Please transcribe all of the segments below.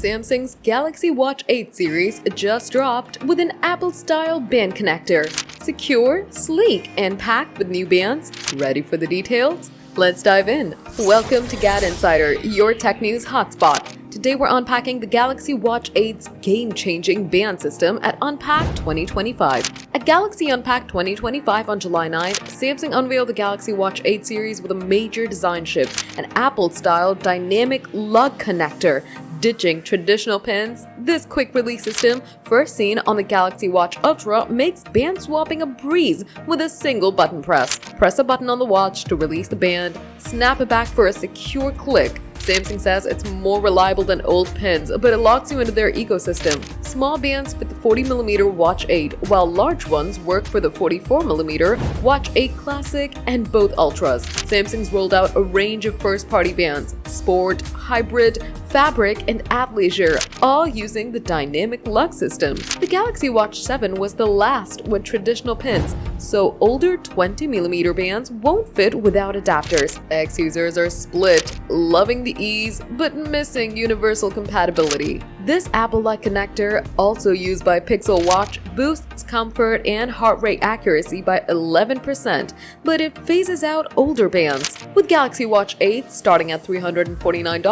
Samsung's Galaxy Watch 8 series just dropped with an Apple-style band connector. Secure, sleek, and packed with new bands. Ready for the details? Let's dive in. Welcome to GadInsider, your tech news hotspot. Today we're unpacking the Galaxy Watch 8's game-changing band system at Unpacked 2025. At Galaxy Unpacked 2025 on July 9th, Samsung unveiled the Galaxy Watch 8 series with a major design shift, an Apple-style dynamic lug connector. Ditching traditional pins, this quick-release system, first seen on the Galaxy Watch Ultra, makes band swapping a breeze with a single button press. Press a button on the watch to release the band, snap it back for a secure click. Samsung says it's more reliable than old pins, but it locks you into their ecosystem. Small bands fit the 40mm Watch 8, while large ones work for the 44mm Watch 8 Classic and both Ultras. Samsung's rolled out a range of first-party bands: Sport, Hybrid, Fabric, and Athleisure, all using the dynamic lug system. The Galaxy Watch 7 was the last with traditional pins, so older 20mm bands won't fit without adapters. X users are split, loving the ease but missing universal compatibility. This Apple-like connector, also used by Pixel Watch, boosts comfort and heart rate accuracy by 11%, but it phases out older bands. With Galaxy Watch 8 starting at $349,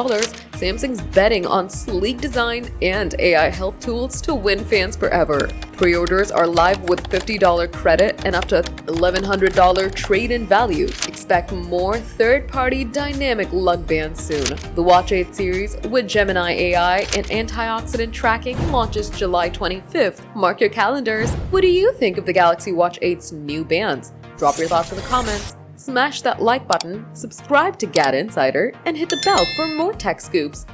Samsung's betting on sleek design and AI help tools to win fans forever. Pre-orders are live with $50 credit and up to $1,100 trade-in value. Expect more third-party dynamic lug bands soon. The Watch 8 series with Gemini AI and antioxidant tracking launches July 25th. Mark your calendars. What do you think of the Galaxy Watch 8's new bands? Drop your thoughts in the comments. Smash that like button, subscribe to GadInsider, and hit the bell for more tech scoops.